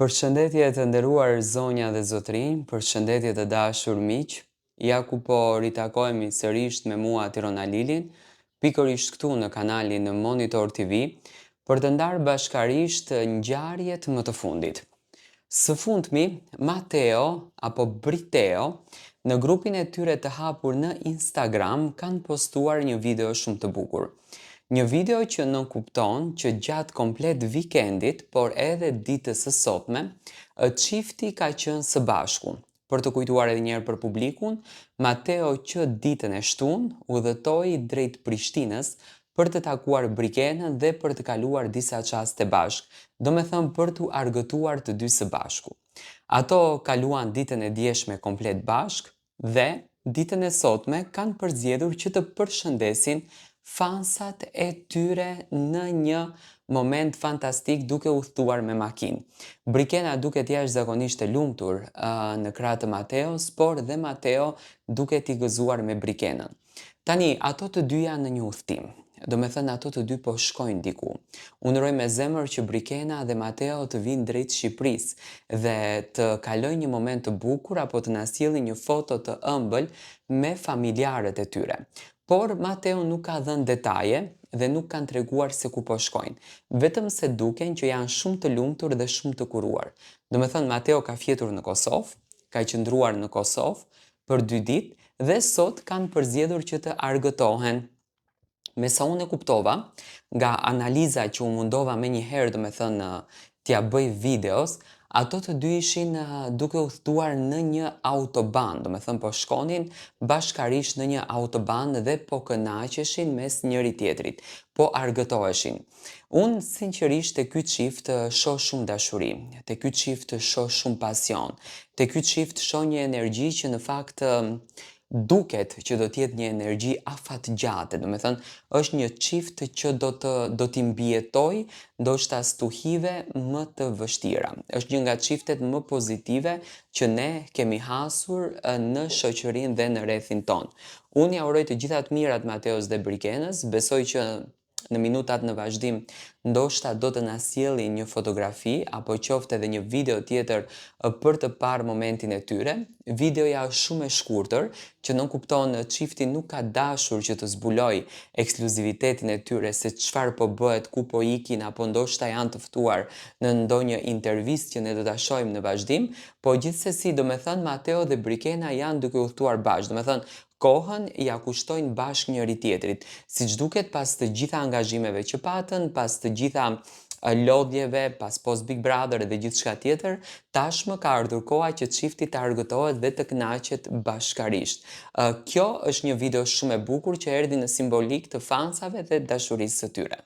Përshëndetje të nderuar zonja dhe zotrinj, përshëndetje të dashur miq. Ja ku po ritakohemi sërish me mua Tirona Lilin, pikërisht këtu në kanalin në Monitor TV, për të ndarë bashkarisht ngjarjet më të fundit. Së fundmi, Mateo apo Briteo në grupin e tyre të hapur në Instagram kanë postuar një video shumë të bukur. Një video që nënkupton që gjatë komplet vikendit, por edhe ditës së sotme, çifti ka qenë së bashku. Për të kujtuar edhe njerë për publikun, Mateo që ditën e shtunë udhëtoi drejt Prishtinës për të takuar Brikenën dhe për të kaluar disa çaste bashk, do me thënë për të argëtuar të dy së bashku. Ato kaluan ditën e djeshme komplet bashk dhe ditën e sotme kanë përzgjedhur që të përshëndesin fansat e tyre në një moment fantastik duke udhëtuar me makinë. Brikena duket jashtëzakonisht e lumtur në krah të Mateos, por dhe Mateo duket i gëzuar me Brikenën. Tani, ato të dy janë në një udhëtim. Do me thënë ato të dy po shkojnë diku. Unë uroj me zemër që Brikena dhe Mateo të vinë drejt Shqipërisë dhe të kalojnë një moment të bukur apo të na sjellin një foto të ëmbël me familjarët e tyre. Por Mateo nuk ka dhënë detaje dhe nuk kanë treguar se ku po shkojnë, vetëm se duken që janë shumë të lumtur dhe shumë të kuruar. Do me thënë Mateo ka fjetur në Kosovë, ka qëndruar në Kosovë për 2 ditë dhe sot kanë përzgjedhur që të argëtohen. Me sa unë e kuptova, nga analiza që u mundova me një herë, do me thënë, t'ja bëj videos, ato të dy ishin duke udhëtuar në një autoban, do me thënë po shkonin bashkarisht në një autoban dhe po kënaqeshin mes njëri tjetrit, po argëtoheshin. Unë sinqerisht te ky çift shoh shumë dashuri, te ky çift shoh shumë pasion, te ky çift shoh një energji që në fakt duket që do t'jetë një energji afatgjate, do me thënë, është një çift që do t'i mbijetoj ndoshta stuhive më të vështira. Është një nga çiftet më pozitive që ne kemi hasur në shoqërinë dhe në rrethin ton. Unë ja uroj të gjitha të mirat Mateos dhe Brikenës, besoj që në minutat në vazhdim ndoshta do të na sjellin një fotografi apo qoftë edhe një video tjetër për të parë momentin e tyre. Videoja është shumë e shkurtër, që nënkupton çifti nuk ka dashur që të zbuloj ekskluzivitetin e tyre se çfarë po bëhet, ku po ikin apo ndoshta janë të ftuar në ndonjë intervistë që ne do ta shohim në vazhdim, po gjithsesi do me thënë Mateo dhe Brikena janë duke udhëtuar bashkë, do me thënë kohën ja kushtojnë bashkë njëri tjetrit, siç duket pas të gjitha angazhimeve që patën, pas të gjitha lodhjeve, pas post Big Brother dhe gjithçka tjetër, tashmë ka ardhur koha që çifti të argëtohet dhe të kënaqet bashkarisht. Kjo është një video shumë e bukur që erdhi në simbolik të fansave dhe dashurisë së tyre.